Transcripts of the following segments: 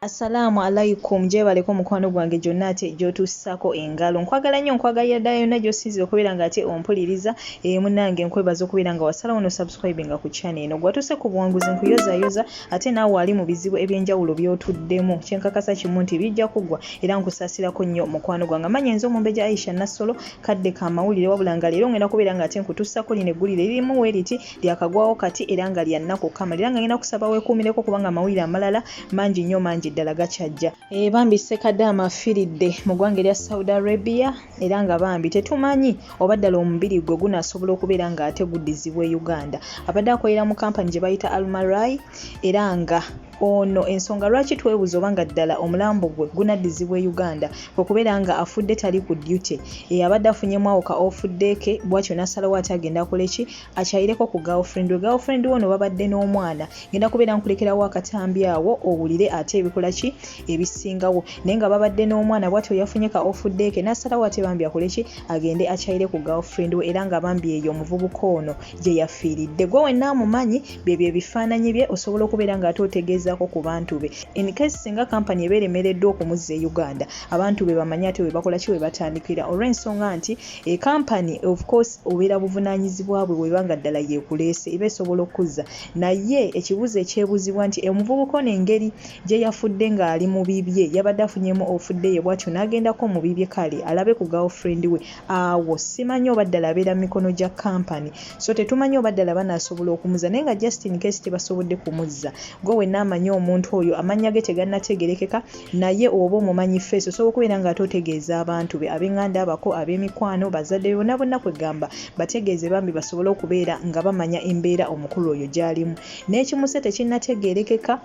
Assalamu alaikum gyebaleko mukwano gwange gyonna ate gy'otuusako engalo nkwagala nnyo nkwagalira ddala yonna gy'osinzira okubeera ng'ate ompuliriza munnange nkwebaza okubeera nga wasalawo no subscribe nga ku channel eno gwatuuse ku buwanguzi nkuyozaayoza ate naawe wali mu bizibu eby'enjawulo by'otuddemu kyenkakasa kimu nti bijja kuggwa era nkusaasirako nnyo mukwano gwange amanyi nze Omumbejja Aisha Nassolo kadde ka mawulire wabula nga leero ngenda kubeera ng'ate nkutuusako lino eggulire lirimu weeriti lyakagwawo kati era nga lya nnaku kamala era nga ngenda kusaba weekuumireko kubanga amawulire amalala mangi nnyo mangi ddala gakyajja. Bambi ssekadde amafiridde mu ggwanga erya Saudi Arabia era nga bambi tetumanyi oba ddala omubiri gwe gunaasobola okubeera ng'ate guddizibwa e Uganda. Abadde akolera mu kampani gye bayita Almarai era nga ono ensonga lwaki twebuuza oba nga ddala omulambo gwe gunaddizibwa e Uganda okubeera nga afudde tali ku duty. Abadde afunyemu awo ka off day ke bw'atyo n'asalawo ate agenda akola ki akyayireko ku girlfriend we. Girlfriend we ono babadde n'omwana ngenda kubeera nkulekerawo akatambi awo owulire ate ebikola ki ebisingawo naye nga babadde n'omwana bw'atyo yafunye ka off day ke n'asalawo ate bambi akole ki agende akyayire ku girlfriend we era nga bambi eyo omuvubuka ono gye yafiiridde. Gwe wenna amumanyi byebyo ebifaananyi bye osobola okubeera ng'ate otegeeza ku bantu be in case singa kampani eba eremereddwa okumuzza e Uganda abantu be bamanyi ate we bakola ki we batandikira olw'ensonga nti kampani of course obeera buvunaanyizibwa bwe webanga ddala yeekuleese eba esobola okuzza naye ekibuuzo ekyebuuzibwa nti omuvubuka ono engeri gye yafudde ng'ali mu bibye yabadde afunyemu ofudde ye bw'atyo n'agendako mu bibye kale alabe ku girlfriend we awo simanyi oba ddala abeera mu mikono gya kampani so tetumanyi oba ddala banaasobola okumuzza naye nga just in case tebasobodde kumuzza gwe wenna amanyi omuntu oyo amannya ge tegannategerekeka naye oba omumanyi face osobola okubeera nga otegeeza abantu be ab'enganda abako ab'emikwano bazadde bonna bonna kwegamba bategeeze bambi basobole okubeera nga bamanya embeera omukulu oyo gy'alimu n'ekimuse tekinnategerekeka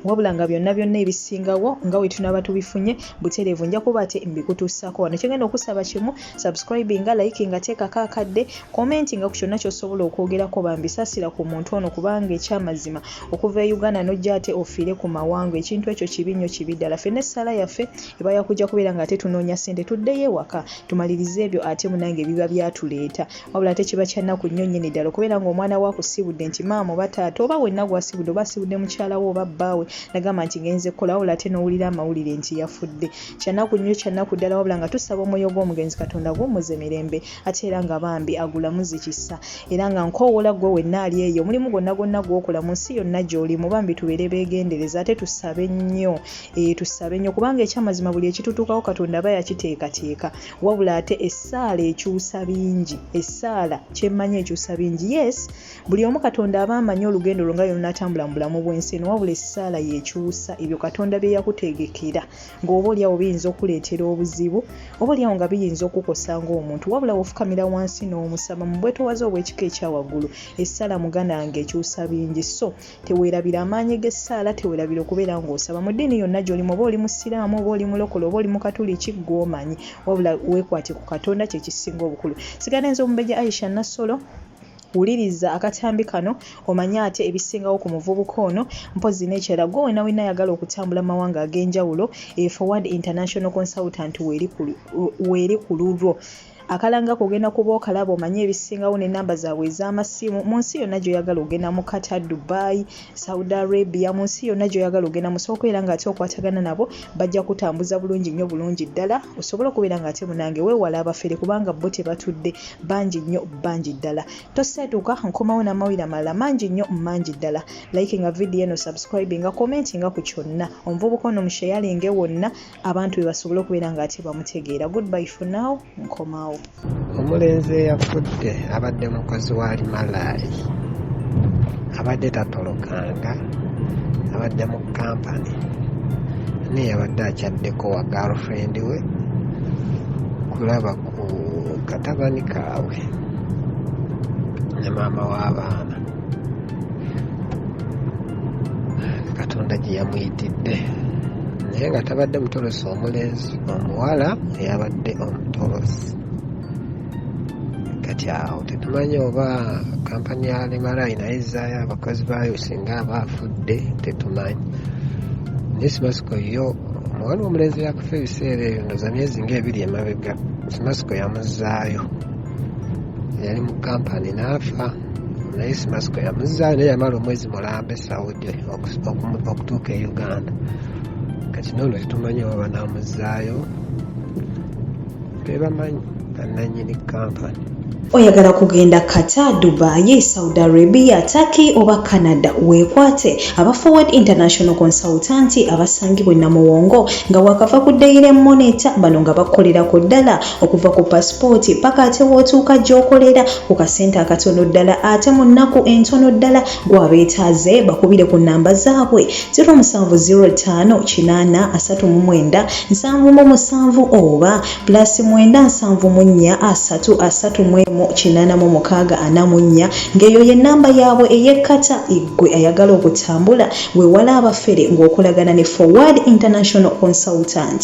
wabula nga byonna ebisingawo nga we tunaba tubifunye butereevu nja kuba ate mbikutuusako wano kyengenda okusaba kimu subscribing like nga teekako akadde commenting nga ku kyonna ky'osobola okwogerako bambi saasira ku muntu ono kubanga ekyamazima okuva e Uganda n'ojja ate ofiire ku mawanga ekintu ekyo kibi nnyo kibi ddala ffenna essaala yaffe eba yakujja kubeera nga ate tunoonya ssente tuddeyo ewaka tumalirize ebyo ate munange biba byatuleeta wabula ate kiba kyannaku nnyo nnyini ddala okubeera ng'omwana wakusibudde nti maama oba taata oba wenna gwasibudde oba asibudde mukyala wo oba bbaawe nagamba nti ngenze kukola wabula ate n'owulira amawulire nti yafudde kyannaku nnyo kyannaku ddala wabula nga tusaba omwoyo gw'omugenzi Katonda gw'ommuze mirembe ate era nga bambi agulamuzi kisa era nga nkoowola gwe wenna ali eyo omulimu gwonna gwonna gw'okola mu nsi yonna gy'olimu bambi tubeere beegendereza ate tusabe nnyo kubanga ekyamazima buli ekitutuukako Katonda aba yakiteekateeka wabula ate essaala ekyusa bingi essaala kyemmanyi ekyusa bingi yes buli omu Katonda aba amanyi olugendo lwo nga yonnatambula mu bulamu bw'ensi eno wabula essaala yekyusa ebyo Katonda bye yakutegekera ng'oba oliawo biyinza okuleetera obuzibu oba oliawo nga biyinza okukosa ng'omuntu wabula wofukamira wansi n'omusaba mu bwetoowaze obw'ekika ekyawaggulu essaala muganda wange ekyusa bingi so teweerabira amaanyi g'essaala teweerabira okubeera ng'osaba mu ddiini yonna gy'olimu oba oli musiraamu oba oli mulokole oba oli mukatuliki gw'omanyi wabula weekwate ku Katonda kye kisinga obukulu. Sigala nze Omumbejja Aisha Nassolo wuliriza akatambi kano omanye ate ebisingawo ku muvubuka ono mpozi n'ekirala gwe wenna ayagala okutambula mawanga ag'enjawulo Forward International Consultant weeri ku lulwo akalanga kugenda kuba okalaba omanye ebisingawo n'ennamba zaabwe ez'amasimu mu nsi yonna gy'oyagala ogenda mu Qatar, Dubai, Saudi Arabia mu nsi yonna gy'oyagala ogenda musobola okubeera ng'ate okwatagana nabo bajja kutambuza bulungi nnyo bulungi ddala osobole okubeera ng'ate munange weewala abafere kubanga bo tebatudde bangi nnyo bangi ddala toseetuka nkomawo n'amawulire amalala mangi nnyo mangi ddala likinga video eno subscribinga commentinga ku kyonna omuvubuka ono mushayalinge wonna abantu be basobole okubeera ng'ate bamutegeera. Goodbye for now nkomawo. Omulenzi eyafudde abadde mukozi wa Almarai abadde tatolokanga abadde mu kampani naye abadde akyaddeko wa girlfriend we kulaba ku katabani kaabwe ne maama w'abaana Katonda gye yamuyitidde naye nga tabadde mutolosi omulenzi omuwala eyabadde omutolosi kati awo tetumanyi oba kampani ya Almarai naye ezzaayo abakozi baayo singa aba afudde tetumanyi naye Simasiko yo omuwala omulenzi yakufa ebiseera ebyo ndoza myezi ng'ebiri emabega Simasiko yamuzzaayo yali mu kampani n'afa naye Simasiko yamuzzaayo naye yamala omwezi mulambe Saudi okutuuka e Uganda kino nno tetumanyi oba banaamuzaayo bebamanyi bannannyini kampani. Oyagala kugenda Qatar, Dubai, Saudi Arabia, Turkey oba Canada weekwate aba Forward International Consultant abasangibwa e Namuwongo nga wakava ku Daily Monitor bano nga bakolera ku ddala okuva ku passport paka ate wootuuka gy'okolera ku kasente akatono ddala ate mu nnaku entono ddala gwabeetaaze bakubire ku nnamba zaabwe 0705839777 oba +9748384 ng'eyo ye nnamba yaabwe ey'ekkata eggwe ayagala okutambula weewala abafere ng'okolagana ne Forward International Consultant.